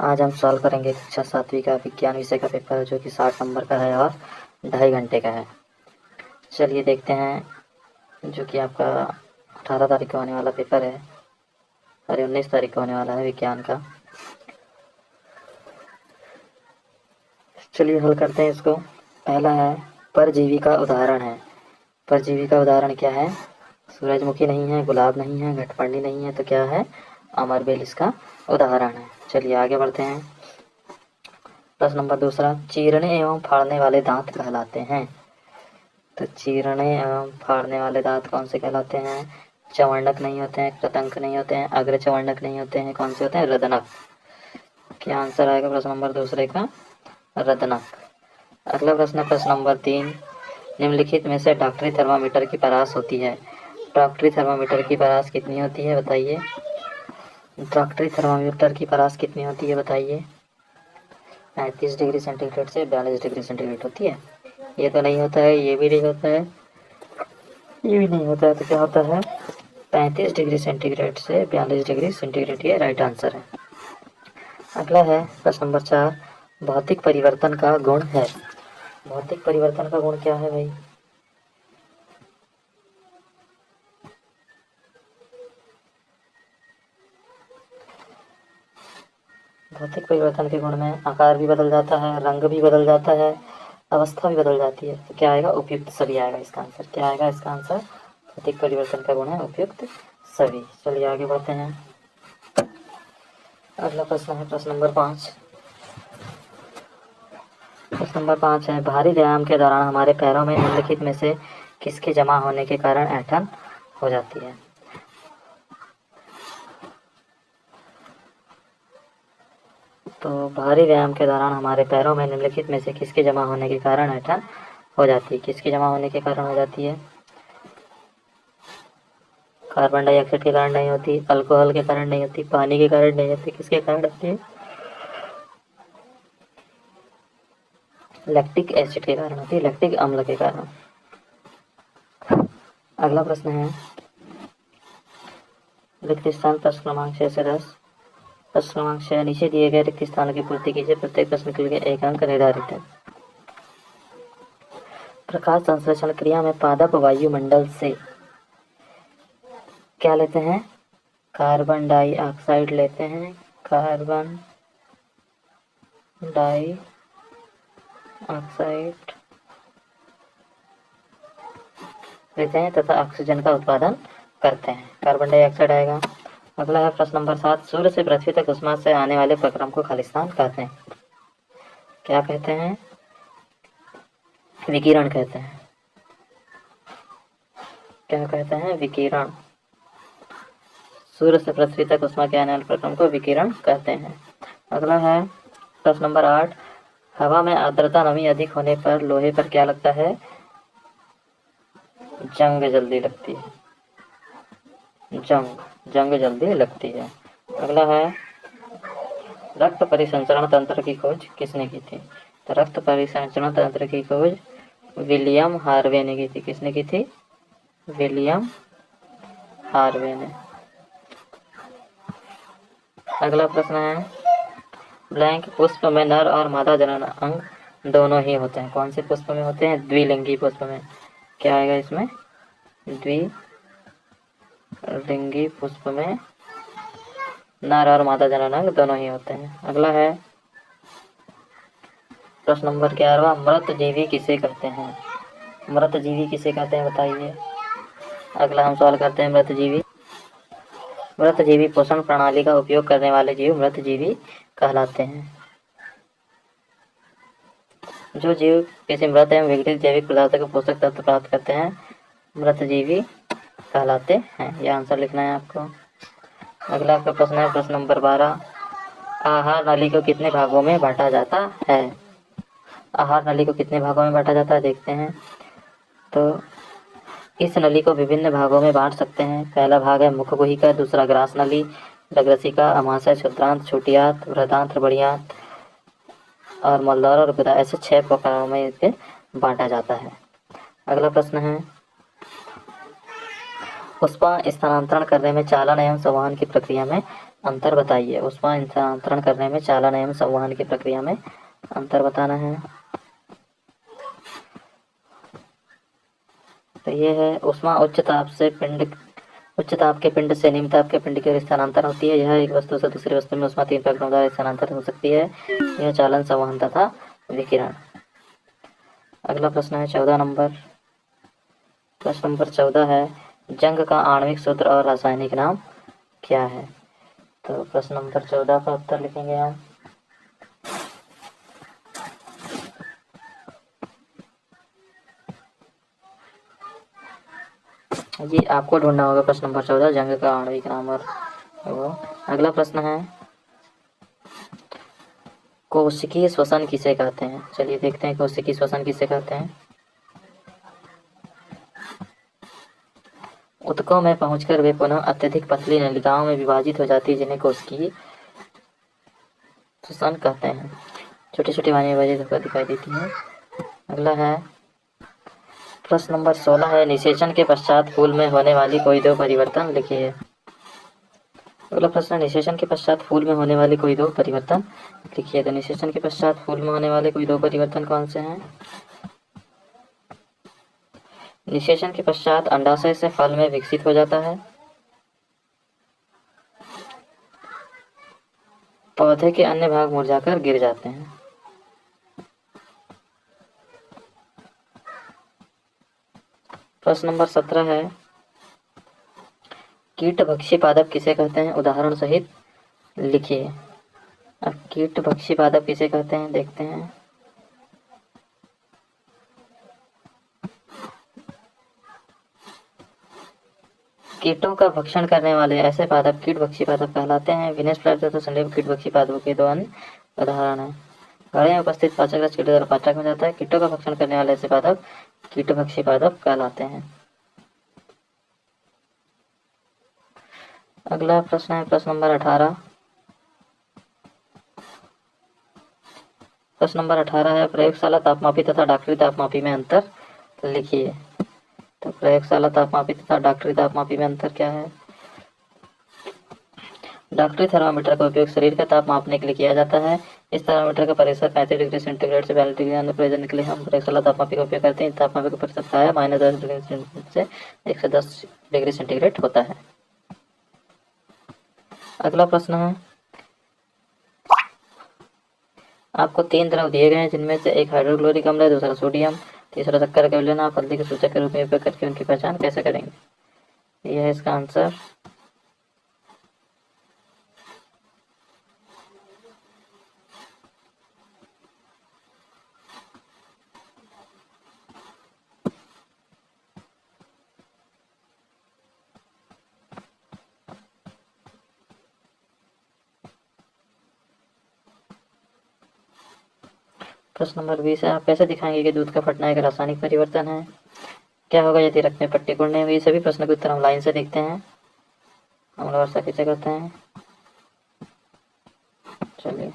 आज हम सॉल्व करेंगे कक्षा 7वीं का विज्ञान विषय का पेपर जो कि 60 नंबर का है और 2.5 घंटे का है। चलिए देखते हैं जो कि आपका 18 तारीख को होने वाला पेपर है, अरे 19 तारीख को होने वाला है विज्ञान का। चलिए हल करते हैं इसको। पहला है परजीवी का उदाहरण है। परजीवी का उदाहरण क्या है? सूरजमुखी नहीं है, गुलाब नहीं है, घटपर्णी नहीं है, तो क्या है? अमरबेल इसका उदाहरण है। चलिए आगे बढ़ते हैं। प्रश्न नंबर दूसरा, चीरने एवं फाड़ने वाले दांत कहलाते हैं। तो चीरने एवं फाड़ने वाले दांत कौन से कहलाते हैं? चवर्णक नहीं होते हैं, कृतंक नहीं होते हैं, अग्र चवर्णक नहीं होते हैं, कौन से होते हैं? रदनक। क्या आंसर आएगा प्रश्न नंबर दूसरे का? रदनक। अगला प्रश्न है प्रश्न नंबर 3, निम्नलिखित में से डॉक्टरी थर्मामीटर की परास होती है। डॉक्टरी थर्मामीटर की परास कितनी होती है बताइए? डॉक्टरी थर्मामीटर की परास कितनी होती है बताइए? 35 डिग्री सेंटीग्रेड से 42 डिग्री सेंटीग्रेड होती है। ये तो नहीं होता है, ये भी नहीं होता है, ये भी नहीं होता है, तो क्या होता है? 35 डिग्री सेंटीग्रेड से 42 डिग्री सेंटीग्रेड, ये राइट आंसर है। अगला है प्रश्न नंबर 4, भौतिक परिवर्तन का गुण है। भौतिक परिवर्तन का गुण क्या है भाई? भौतिक परिवर्तन के गुण में आकार भी बदल जाता है, रंग भी बदल जाता है, अवस्था भी बदल जाती है, तो क्या आएगा? उपयुक्त सभी आएगा इसका आंसर। क्या आएगा इसका आंसर? भौतिक परिवर्तन का गुण है उपयुक्त सभी। चलिए आगे बढ़ते हैं। अगला प्रश्न है प्रश्न नंबर 5। प्रश्न नंबर 5 है, भारी व्यायाम के दौरान हमारे पैरों में निम्नलिखित में से किसके जमा होने के कारण ऐंठन हो जाती है? तो भारी व्यायाम के दौरान हमारे पैरों में निम्नलिखित में से किसके जमा होने के कारण ऐंठन हो जाती है? किसके जमा होने के कारण हो जाती है? कार्बन डाइऑक्साइड के कारण नहीं होती, अल्कोहल के कारण नहीं होती, पानी के कारण नहीं होती, किसके कारण होती है? लैक्टिक एसिड के कारण होती है, लैक्टिक अम्ल के कारण। अगला प्रश्न है रिक्त स्थान प्रश्न क्रमांक 6 से 10। प्रश्न क्रमांक 6, नीचे दिए गए रिक्त स्थानों की पूर्ति कीजिए, प्रत्येक प्रश्न के लिए 1 अंक निर्धारित है। प्रकाश संश्लेषण क्रिया में पादप वायुमंडल से क्या लेते हैं? कार्बन डाइऑक्साइड लेते हैं, कार्बन डाइऑक्साइड लेते हैं तथा ऑक्सीजन का उत्पादन करते हैं, कार्बन डाइऑक्साइड आएगा। अगला है प्रश्न नंबर 7, सूर्य से पृथ्वी तक उष्मा से आने वाले प्रक्रम को खालिस्तान कहते हैं। क्या कहते हैं? विकिरण कहते हैं। क्या कहते हैं? विकिरण। सूर्य से पृथ्वी तक उष्मा के आने वाले प्रक्रम को विकिरण कहते हैं। अगला है प्रश्न नंबर 8, हवा में आर्द्रता नमी अधिक होने पर लोहे पर क्या लगता है? जंग जल्दी लगती है, जंग जल्दी लगती है। अगला है रक्त परिसंचरण तंत्र की खोज किसने की थी? तो रक्त परिसंचरण तंत्र की खोज विलियम हार्वे ने की थी। किसने की थी? विलियम हार्वे ने। अगला प्रश्न है ब्लैंक पुष्प में नर और मादा जनन अंग दोनों ही होते हैं। कौन से पुष्प में होते हैं? द्विलिंगी पुष्प में। क्या आएगा इसमें? द्विलिंगी पुष्प में नर और मादा जनन अंग दोनों ही होते हैं। अगला है प्रश्न नंबर 11, मृत जीवी किसे कहते हैं? मृत जीवी किसे कहते हैं बताइए? अगला हम सवाल करते हैं मृत जीवी। मृत जीवी पोषण प्रणाली का उपयोग करने वाले जीव मृत जीवी कहलाते हैं। जो जीव किसी मृत एवं विघटित जैविक पदार्थ को पोषक तत्व प्राप्त करते हैं मृत जीवी कहलाते हैं। यह आंसर लिखना है आपको। अगला आपका प्रश्न है प्रश्न नंबर 12, आहार नली को कितने भागों में बांटा जाता है? आहार नली को कितने भागों में बांटा जाता है देखते हैं। तो इस नली को विभिन्न भागों में बांट सकते हैं। पहला भाग है मुख गुहिका, दूसरा ग्रास नली, रग्रसिका, अमाशय, क्षुद्रांत, छोटी आंत, बृहदांत्र, बड़ी आंत और मलद्वार और गुदा, ऐसे 6 प्रकारों में इसे बांटा जाता है। अगला प्रश्न है पुष्पा स्थानांतरण करने में चालन एवं संवहन की प्रक्रिया में अंतर बताइए। ऊष्मा स्थानांतरण करने में चालन एवं संवहन की प्रक्रिया में अंतर बताना है। तो ये है ऊष्मा उच्च ताप के पिंड से निम्न ताप के पिंड की ओर स्थानांतरण होती है। यह एक वस्तु से दूसरी वस्तु में ऊष्मा 3 प्रकारों द्वारा स्थानांतरित हो सकती है। यह चालन, संवहन तथा विकिरण। अगला प्रश्न है 14 नंबर। प्रश्न नंबर 14 है, जंग का आणविक सूत्र और रासायनिक नाम क्या है? तो प्रश्न नंबर 14 का उत्तर लिखेंगे हम। ये आपको ढूंढना होगा। प्रश्न नंबर 14 जंग का आणविक नाम और वो। अगला प्रश्न है, कोशिकीय श्वसन किसे कहते हैं? चलिए देखते हैं कोशिकीय श्वसन किसे कहते हैं। ऊतकों में पहुंचकर वे पुनः अत्यधिक पतली नलिकाओं में विभाजित हो जाती है, जिन्हें कोशिकीय श्वसन कहते हैं। छोटी छोटी वायु विभाजित होकर दिखाई देती है। अगला है प्रश्न नंबर 16 है, निषेचन के पश्चात फूल में होने वाली कोई दो परिवर्तन लिखिए। अगला प्रश्न, निषेचन के पश्चात फूल में होने वाले कोई दो परिवर्तन लिखिए। तो निषेचन के पश्चात फूल में होने वाले कोई दो परिवर्तन कौन से हैं? निषेचन के पश्चात अंडाशय से फल में विकसित हो जाता है। पौधे के अन्य भाग मुरझाकर गिर जाते हैं। प्रश्न नंबर 17 है, कीटभक्षी पादप किसे कहते हैं? उदाहरण सहित लिखिए। अब कीटभक्षी पादप किसे कहते हैं देखते हैं। कीटों का भक्षण करने वाले ऐसे पादप कीटभक्षी पादप कहलाते हैं। विनेश फ्लाइट तथा संडेव कीटभक्षी पादपों के दो अन्य उदाहरण हैं। घड़े में उपस्थित पाचक रस कीटों द्वारा पाचक में जाता है। कीटों का भक्षण करने वाले ऐसे पादप कीटभक्षी पादप कहलाते हैं। अगला प्रश्न है प्रश्न नंबर 18। प्रश्न नंबर 18 है, प्रयोगशाला तापमापी तथा डॉक्टरी तापमापी में अंतर लिखिए। तो प्रयोगशाला तापमापी तथा डॉक्टरी तापमापी में अंतर क्या है? डॉक्टरी थर्मामीटर का उपयोग शरीर का ताप मापने के लिए किया जाता है। इस थर्मामीटर का परिसर 35 डिग्री सेंटीग्रेड से 42 डिग्री अन्य प्रयोजन के लिए हम प्रयोगशाला तापमापी का उपयोग करते हैं। तापमापी का परिसर प्रायः -10 डिग्री सेंटीग्रेड से 110 डिग्री सेंटीग्रेड होता है। अगला प्रश्न है, आपको 3 द्रव दिए गए हैं, जिनमें से एक हाइड्रोक्लोरिक अम्ल है, दूसरा सोडियम, तीसरा शक्कर का विलयन। आप हल्दी के सूचक के रूप में उपयोग करके उनकी पहचान कैसे करेंगे? यह है इसका आंसर। प्रश्न नंबर 20 है, आप कैसे दिखाएंगे कि दूध का फटना एक रासायनिक परिवर्तन है? क्या होगा यदि रक्त में पट्टी कुंडने हुई? सभी प्रश्न के उत्तर हम लाइन से देखते हैं। अम्ल वर्षा किसे कहते हैं? चलिए,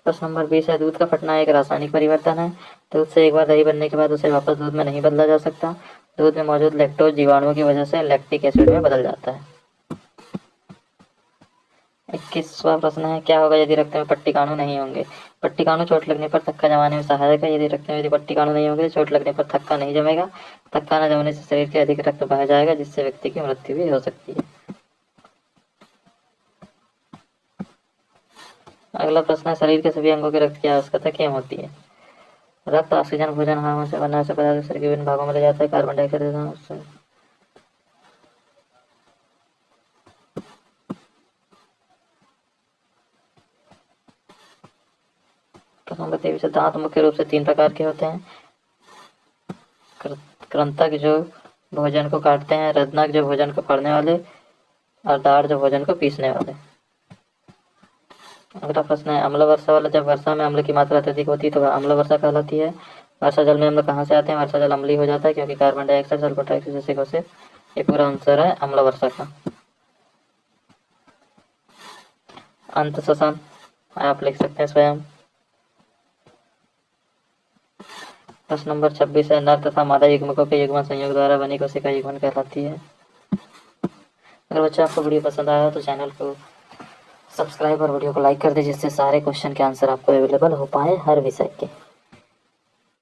प्रश्न नंबर 20 है, दूध का फटना एक रासायनिक परिवर्तन है। दूध से एक बार दही बनने के बाद उसे वापस दूध में नहीं बदला जा सकता। दूध में मौजूद लैक्टोज जीवाणुओं की वजह से लैक्टिक एसिड में बदल जाता है। 21वां प्रश्न है, क्या होगा यदि रक्त में पट्टिकाणु नहीं होंगे? पट्टिकाणु चोट लगने पर थक्का जमाने में सहायक है। यदि पट्टिकाणु नहीं होंगे तो चोट लगने पर थक्का नहीं जमेगा। थक्का न जमने से शरीर के अधिक रक्त बह जाएगा, जिससे व्यक्ति की मृत्यु भी हो सकती है। अगला प्रश्न है, शरीर के सभी अंगों के रक्त की आवश्यकता क्यों होती है? रक्त ऑक्सीजन, भोजन, हार्मोन से बना ऐसे पदार्थ शरीर के विभिन्न भागों में ले जाता है। कार्बन डाइऑक्साइड नंबर 23, दांत मुख्य रूप से 3 प्रकार के होते हैं। कृंतक जो भोजन को काटते हैं, रत्नक जो भोजन को फाड़ने वाले, और दाढ़ जो भोजन को पीसने वाले। अगला प्रश्न है, अम्ल वर्षा वाला, जब वर्षा में अम्ल की मात्रा अत्यधिक होती है तो वह अम्ल वर्षा कहलाती है। वर्षा जल में अम्ल कहाँ से आते हैं? वर्षा जल अम्लीय हो जाता है क्योंकि कार्बन डाइऑक्साइड, सल्फर डाइऑक्साइड जैसे गैसें। ये पूरा आंसर है अम्ल वर्षा का। अंत श्वसन आप लिख सकते हैं स्वयं। प्रश्न नंबर 26 है, नर तथा मादा युग्मकों के युग्मन संयोग द्वारा बनी कोशिका युग्मन कहलाती है। अगर बच्चों आपको वीडियो पसंद आया तो चैनल को सब्सक्राइब और वीडियो को लाइक कर दीजिए, जिससे सारे क्वेश्चन के आंसर आपको अवेलेबल हो पाए हर विषय के।